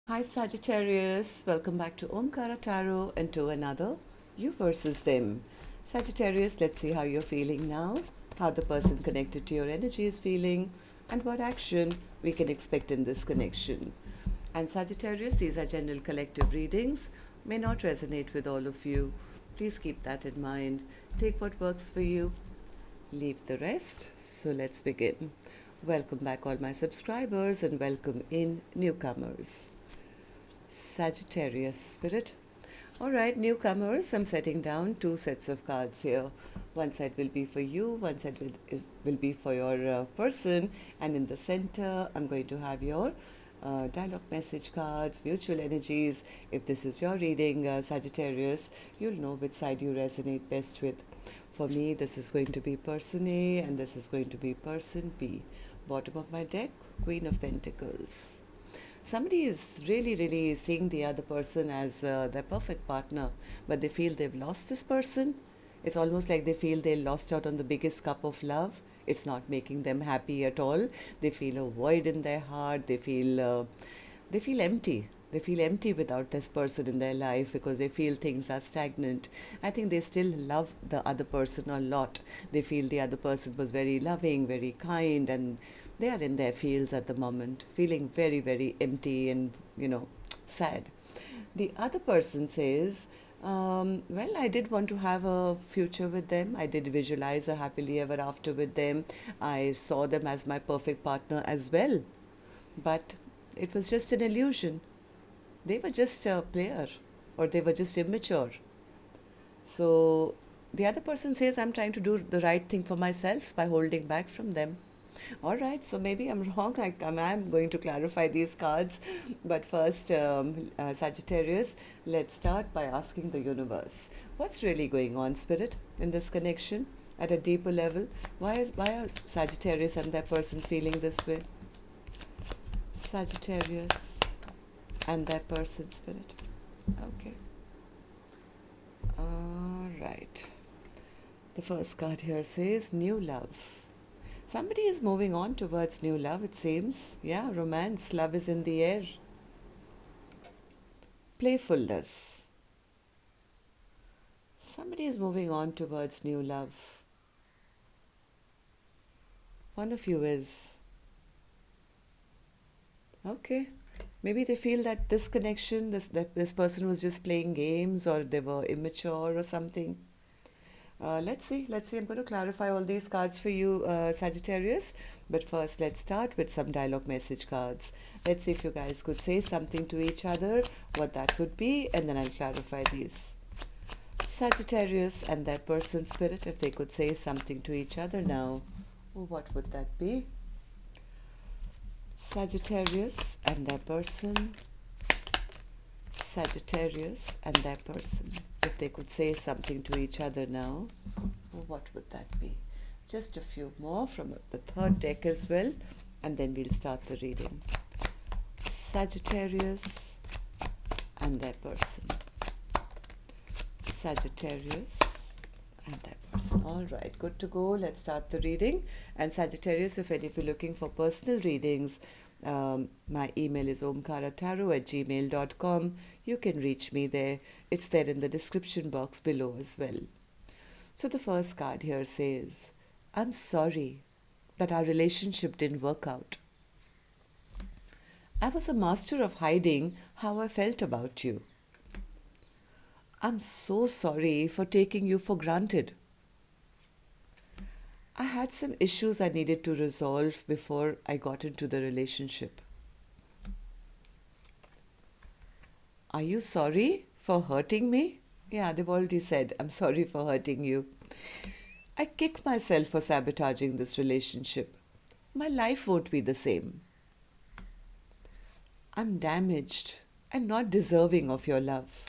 Hi Sagittarius, welcome back to Omkaratarot and to another You versus Them. Sagittarius, let's see how you're feeling now, how the person connected to your energy is feeling, and what action we can expect in this connection. And Sagittarius, these are general collective readings, may not resonate with all of you. Please keep that in mind. Take what works for you, leave the rest. So let's begin. Welcome back, all my subscribers, and welcome in newcomers. Sagittarius spirit. All right, newcomers, I'm setting down two sets of cards here. One side will be for you, one side will be for your person, and in the center, I'm going to have your dialogue message cards, mutual energies. If this is your reading, Sagittarius, you'll know which side you resonate best with. For me, this is going to be person A, and this is going to be person B. Bottom of my deck, Queen of Pentacles. Somebody is really seeing the other person as their perfect partner, but they feel they've lost this person. It's almost like they feel they lost out on the biggest cup of love. It's not making them happy at all. They feel a void in their heart. They feel empty. They feel empty without this person in their life because they feel things are stagnant. I think they still love the other person a lot. They feel the other person was very loving, very kind, and they are in their fields at the moment, feeling very empty and, sad. The other person says, well, I did want to have a future with them. I did visualize a happily ever after with them. I saw them as my perfect partner as well. But it was just an illusion. They were just a player, or they were just immature. So the other person says, I'm trying to do the right thing for myself by holding back from them. All right, so maybe I'm wrong. I'm going to clarify these cards. But first, Sagittarius, let's start by asking the universe, what's really going on, Spirit, in this connection at a deeper level? Why are Sagittarius and that person feeling this way? Sagittarius and that person, Spirit. Okay. All right. The first card here says new love. Somebody is moving on towards new love, it seems. Yeah, romance, love is in the air. Playfulness. Somebody is moving on towards new love. One of you is. Okay. Maybe they feel that this connection, that this person was just playing games, or they were immature or something. Let's see. I'm going to clarify all these cards for you, Sagittarius. But first, let's start with some dialogue message cards. Let's see if you guys could say something to each other, what that could be, and then I'll clarify these. Sagittarius and their person, Spirit, if they could say something to each other now, what would that be? Sagittarius and their person. Sagittarius and their person. If they could say something to each other now, what would that be? Just a few more from the third deck as well, and then we'll start the reading. Sagittarius and their person. Sagittarius and their person. All right, good to go. Let's start the reading. And Sagittarius, if any of you are looking for personal readings, my email is omkaratarot@gmail.com. You can reach me there. It's there in the description box below as well. So the first card here says, I'm sorry that our relationship didn't work out. I was a master of hiding how I felt about you. I'm so sorry for taking you for granted. I had some issues I needed to resolve before I got into the relationship. Are you sorry for hurting me? Yeah, they've already said, I'm sorry for hurting you. I kick myself for sabotaging this relationship. My life won't be the same. I'm damaged and not deserving of your love.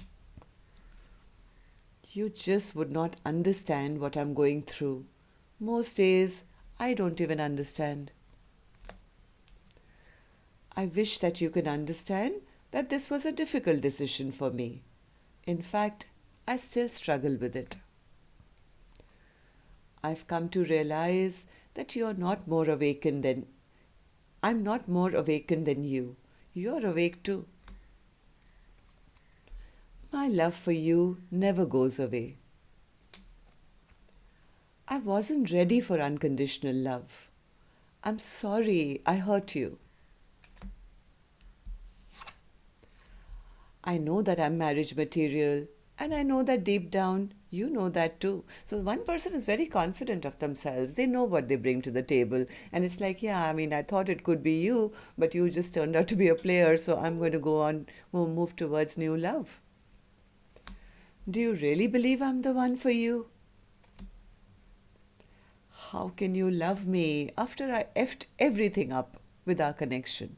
You just would not understand what I'm going through. Most days, I don't even understand. I wish that you can understand that this was a difficult decision for me. In fact, I still struggle with it. I've come to realize that I'm not more awakened than you. You're awake too. My love for you never goes away. I wasn't ready for unconditional love. I'm sorry I hurt you. I know that I'm marriage material, and I know that deep down you know that too. So one person is very confident of themselves. They know what they bring to the table. And it's like, yeah, I mean, I thought it could be you, but you just turned out to be a player. So I'm going to go on, move towards new love. Do you really believe I'm the one for you? How can you love me after I effed everything up with our connection?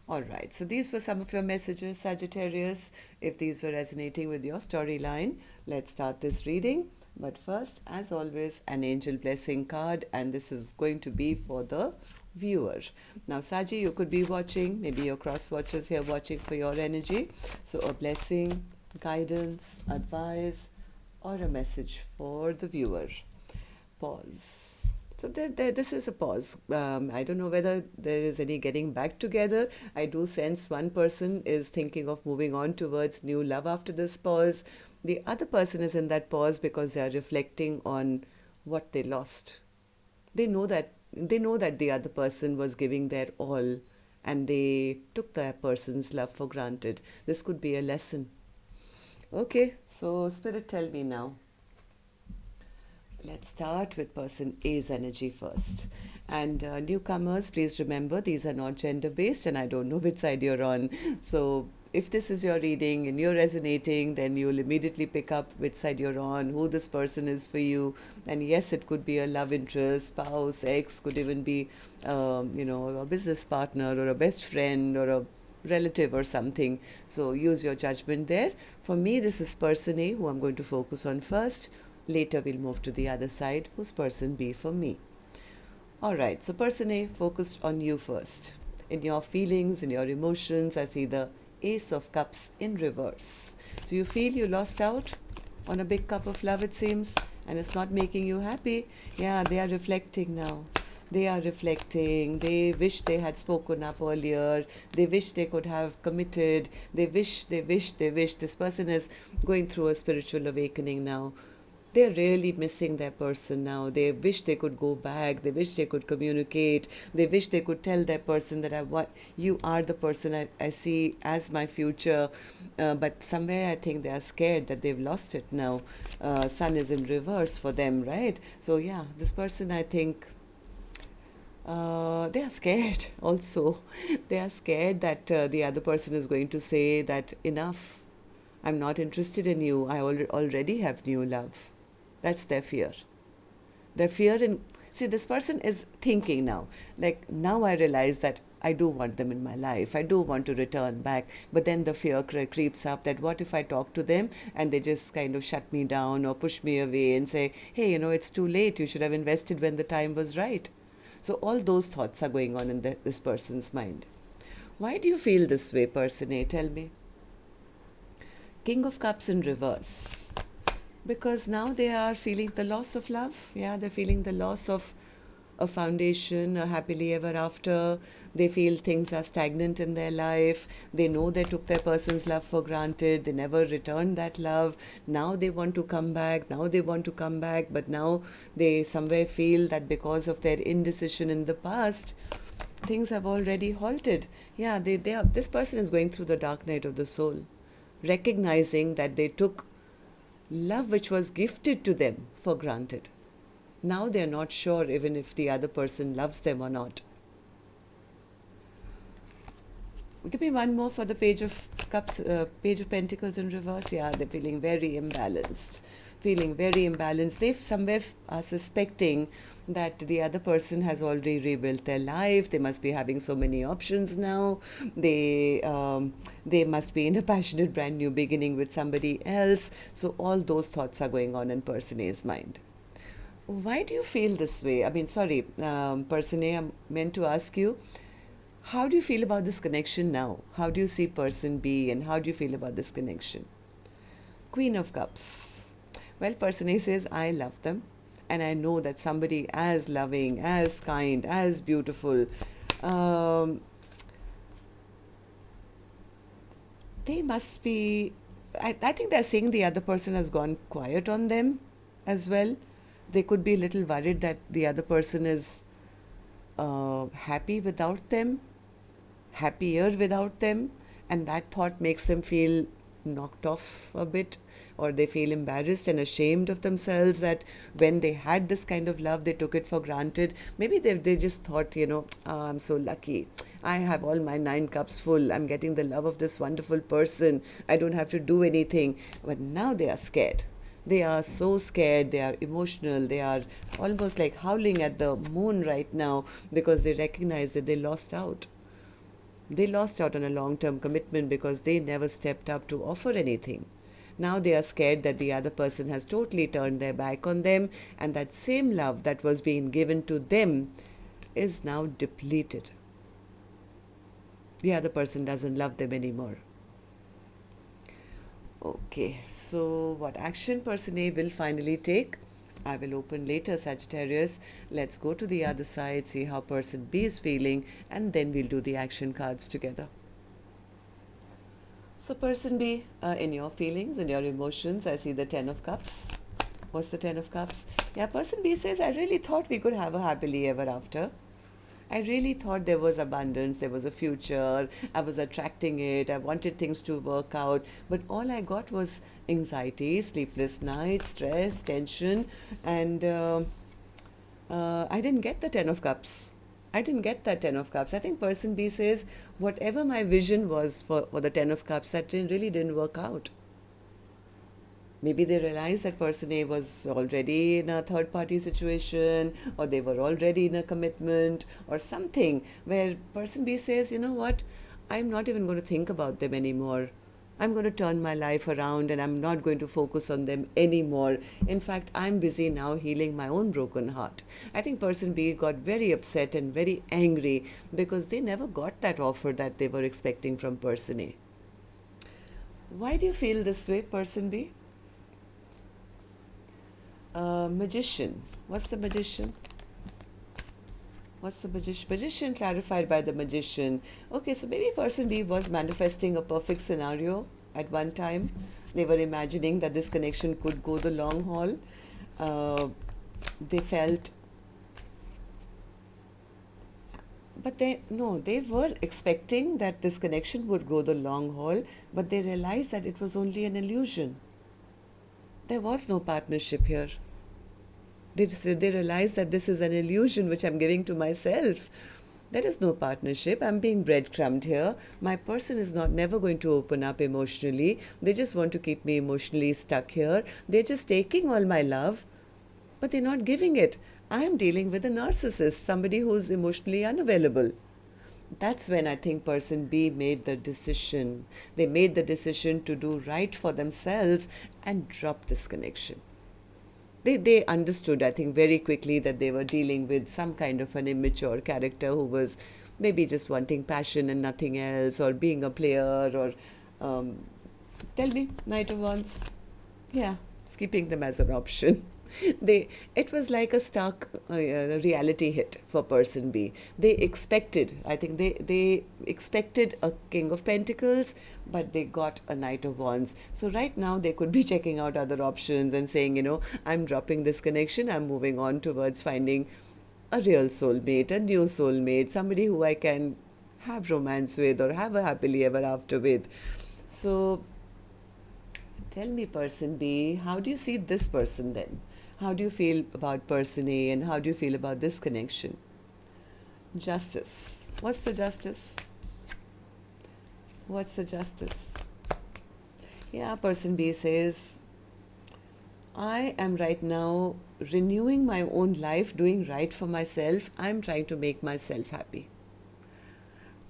All right, so these were some of your messages, Sagittarius. If these were resonating with your storyline, let's start this reading. But first, as always, an angel blessing card, and this is going to be for the viewer. Now, Saji, you could be watching, maybe your cross watchers here watching for your energy. So, a blessing, guidance, advice, or a message for the viewer. Pause. So this is a pause. I don't know whether there is any getting back together. I do sense one person is thinking of moving on towards new love after this pause. The other person is in that pause because they are reflecting on what they lost. They know that the other person was giving their all, and they took that person's love for granted. This could be a lesson. Okay, so Spirit, tell me now. Let's start with person A's energy first. And newcomers, please remember these are not gender based, and I don't know which side you're on. So if this is your reading and you're resonating, then you'll immediately pick up which side you're on, who this person is for you. And yes, it could be a love interest, spouse, ex, could even be, a business partner or a best friend or a relative or something. So use your judgment there. For me, this is person A, who I'm going to focus on first. Later, we'll move to the other side, who's person B for me. All right, so person A, focused on you first. In your feelings, in your emotions, I see the Ace of Cups in reverse. So you feel you lost out on a big cup of love, it seems, and it's not making you happy. Yeah, they are reflecting now. They are reflecting. They wish they had spoken up earlier. They wish they could have committed. They wish. This person is going through a spiritual awakening now. They're really missing their person now. They wish they could go back. They wish they could communicate. They wish they could tell their person that you are the person I see as my future. But somewhere I think they are scared that they've lost it now. Sun is in reverse for them, right? So yeah, this person, I think, they are scared also. They are scared that the other person is going to say that enough. I'm not interested in you. I already have new love. That's their fear. Their fear in, see, this person is thinking now, like, now I realize that I do want them in my life. I do want to return back. But then the fear creeps up that what if I talk to them and they just kind of shut me down or push me away and say, hey, it's too late. You should have invested when the time was right. So all those thoughts are going on in this person's mind. Why do you feel this way, person A? Tell me. King of Cups in reverse. Because now they are feeling the loss of love. Yeah, they're feeling the loss of a foundation, a happily ever after. They feel things are stagnant in their life. They know they took their person's love for granted. They never returned that love. Now they want to come back. But now they somewhere feel that because of their indecision in the past, things have already halted. Yeah, this person is going through the dark night of the soul, recognizing that they took love which was gifted to them for granted. Now they're not sure even if the other person loves them or not. Give me one more for the Page of Cups, Page of Pentacles in reverse. Yeah, they're feeling very imbalanced. They somewhere are suspecting that the other person has already rebuilt their life. They must be having so many options now. They must be in a passionate brand new beginning with somebody else. So all those thoughts are going on in person A's mind. Why do you feel this way? I mean, sorry, person A, I'm meant to ask you, how do you feel about this connection now? How do you see person B, and how do you feel about this connection? Queen of Cups. Well, person A says, I love them, and I know that somebody as loving, as kind, as beautiful, they must be I think they're saying the other person has gone quiet on them as well. They could be a little worried that the other person is happy without them, happier without them, and that thought makes them feel knocked off a bit, or they feel embarrassed and ashamed of themselves that when they had this kind of love, they took it for granted. Maybe they just thought, "Oh, I'm so lucky. I have all my 9 cups full. I'm getting the love of this wonderful person. I don't have to do anything." But now they are scared. They are so scared, they are emotional, they are almost like howling at the moon right now because they recognize that they lost out. They lost out on a long-term commitment because they never stepped up to offer anything. Now they are scared that the other person has totally turned their back on them, and that same love that was being given to them is now depleted. The other person doesn't love them anymore. Okay, so what action person A will finally take? I will open later, Sagittarius. Let's go to the other side, see how person B is feeling, and then we'll do the action cards together. So person B, in your feelings, in your emotions, I see the 10 of Cups. What's the 10 of Cups? Yeah, person B says, I really thought we could have a happily ever after. I really thought there was abundance, there was a future, I was attracting it, I wanted things to work out, but all I got was anxiety, sleepless nights, stress, tension, and I didn't get the 10 of Cups. I didn't get that 10 of Cups. I think person B says, whatever my vision was for the 10 of Cups, that really didn't work out. Maybe they realized that person A was already in a third-party situation, or they were already in a commitment or something, where person B says, you know what, I'm not even going to think about them anymore. I'm going to turn my life around and I'm not going to focus on them anymore. In fact, I'm busy now healing my own broken heart. I think person B got very upset and very angry because they never got that offer that they were expecting from person A. Why do you feel this way, person B? Magician. What's the magician? What's the magician? Magician clarified by the magician. Okay, so maybe person B was manifesting a perfect scenario at one time. They were imagining that this connection could go the long haul. They felt, but they were expecting that this connection would go the long haul, but they realized that it was only an illusion. There was no partnership here. They realize that this is an illusion which I'm giving to myself. There is no partnership. I'm being breadcrumbed here. My person is never going to open up emotionally. They just want to keep me emotionally stuck here. They're just taking all my love, but they're not giving it. I'm dealing with a narcissist, somebody who's emotionally unavailable. That's when I think person B made the decision. They made the decision to do right for themselves and drop this connection. They understood, I think, very quickly that they were dealing with some kind of an immature character who was maybe just wanting passion and nothing else, or being a player, or tell me, Knight of Wands. Yeah, skipping them as an option. It was like a stark reality hit for person B. They expected, I think they expected a King of Pentacles, but they got a Knight of Wands. So right now they could be checking out other options and saying, I'm dropping this connection, I'm moving on towards finding a real soulmate, a new soulmate, somebody who I can have romance with or have a happily ever after with. So tell me, person B, how do you see this person then? How do you feel about person A, and how do you feel about this connection? Justice. What's the justice? What's the justice? Yeah, person B says, I am right now renewing my own life, doing right for myself. I'm trying to make myself happy.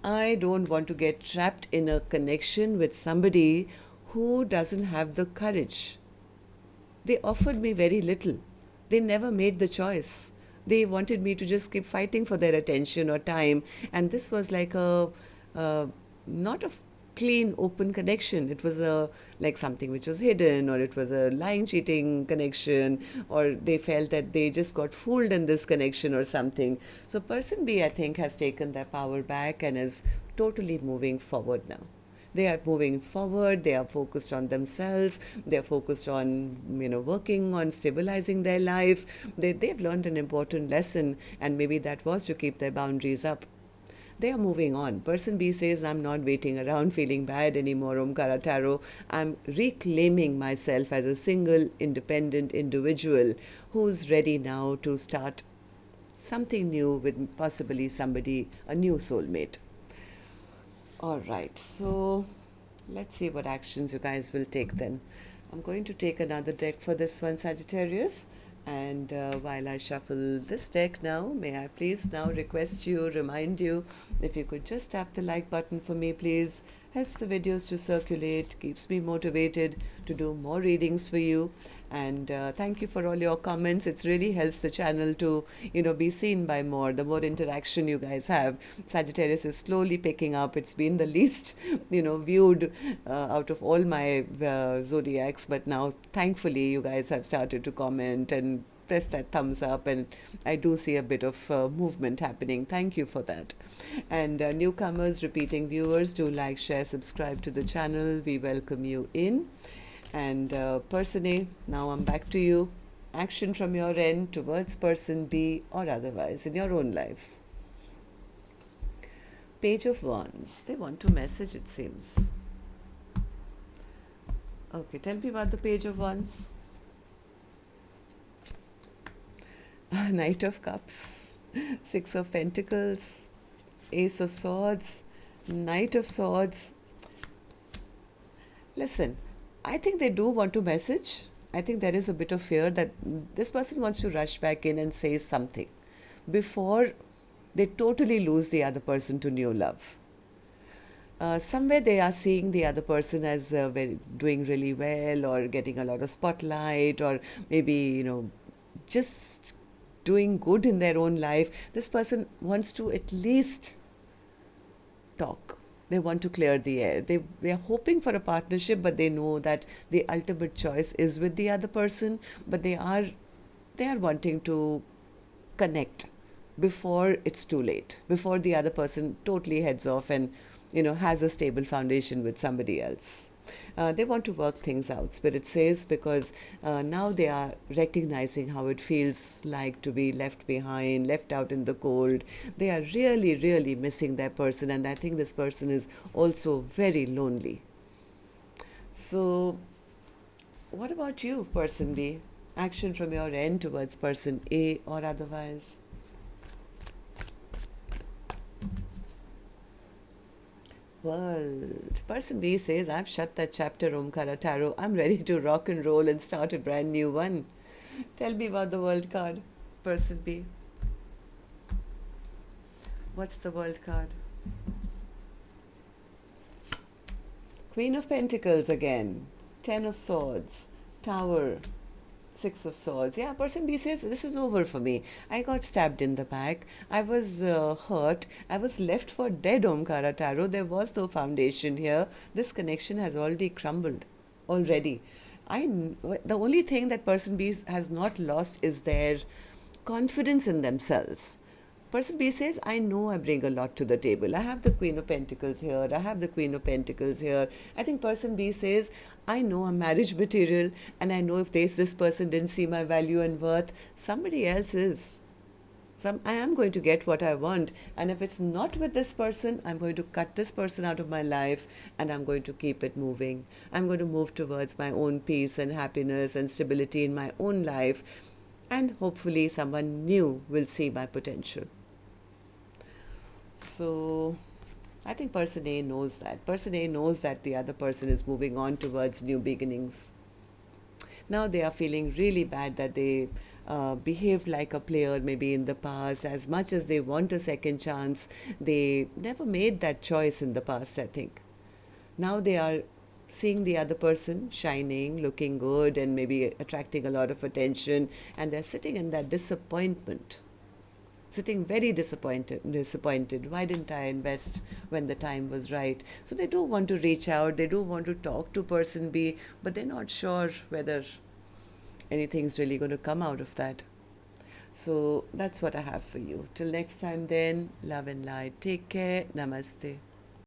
I don't want to get trapped in a connection with somebody who doesn't have the courage. They offered me very little. They never made the choice. They wanted me to just keep fighting for their attention or time. And this was like not a clean, open connection. It was like something which was hidden, or it was a lying, cheating connection, or they felt that they just got fooled in this connection or something. So person B, I think, has taken their power back and is totally moving forward now. They are moving forward. They are focused on themselves. They are focused on, working on stabilizing their life. They've learned an important lesson, and maybe that was to keep their boundaries up. They are moving on. Person B says, I'm not waiting around feeling bad anymore, Omkara Tarot. I'm reclaiming myself as a single, independent individual who's ready now to start something new with possibly somebody, a new soulmate. All right, so let's see what actions you guys will take then. I'm going to take another deck for this one, Sagittarius. And while I shuffle this deck now, may I please now remind you, if you could just tap the like button for me, please. Helps the videos to circulate, keeps me motivated to do more readings for you. And thank you for all your comments. It really helps the channel to, be seen by more. The more interaction you guys have, Sagittarius is slowly picking up. It's been the least, viewed out of all my zodiacs. But now, thankfully, you guys have started to comment and press that thumbs up, and I do see a bit of movement happening. Thank you for that. And newcomers, repeating viewers, do like, share, subscribe to the channel. We welcome you in. And person A, now I'm back to you. Action from your end towards person B or otherwise in your own life. Page of Wands. They want to message, it seems. Okay, tell me about the Page of Wands. Knight of Cups, Six of Pentacles, Ace of Swords, Knight of Swords. Listen, I think they do want to message. I think there is a bit of fear that this person wants to rush back in and say something before they totally lose the other person to new love. Somewhere they are seeing the other person as doing really well, or getting a lot of spotlight, or maybe, just doing good in their own life. This person wants to at least talk. They want to clear the air. They are hoping for a partnership, but they know that the ultimate choice is with the other person. But they are wanting to connect before it's too late, before the other person totally heads off and has a stable foundation with somebody else. They want to work things out, Spirit says, because now they are recognizing how it feels like to be left behind, left out in the cold. They are really, really missing their person, and I think this person is also very lonely. So, what about you, person B? Action from your end towards person A or otherwise. World. Person B says, I've shut that chapter, Omkaratarot. I'm ready to rock and roll and start a brand new one. Tell me about the World card, person B. What's the World card? Queen of Pentacles again. Ten of Swords. Tower. Six of Swords. Yeah, person B says, this is over for me. I got stabbed in the back. I was hurt. I was left for dead, Omkaratarot. There was no foundation here. This connection has already crumbled. Already. The only thing that person B has not lost is their confidence in themselves. Person B says, I know I bring a lot to the table. I have the Queen of Pentacles here. I have the Queen of Pentacles here. I think person B says, I know I'm marriage material, and I know if this person didn't see my value and worth, somebody else is. I am going to get what I want. And if it's not with this person, I'm going to cut this person out of my life, and I'm going to keep it moving. I'm going to move towards my own peace and happiness and stability in my own life. And hopefully someone new will see my potential. So I think person A knows that. Person A knows that the other person is moving on towards new beginnings. Now they are feeling really bad that they behaved like a player maybe in the past. As much as they want a second chance, they never made that choice in the past, I think. Now they are seeing the other person shining, looking good, and maybe attracting a lot of attention, and they're sitting in that disappointment. Sitting very disappointed. Why didn't I invest when the time was right? So they do want to reach out, they do want to talk to person B, but they're not sure whether anything's really going to come out of that. So that's what I have for you. Till next time then, love and light. Take care. Namaste.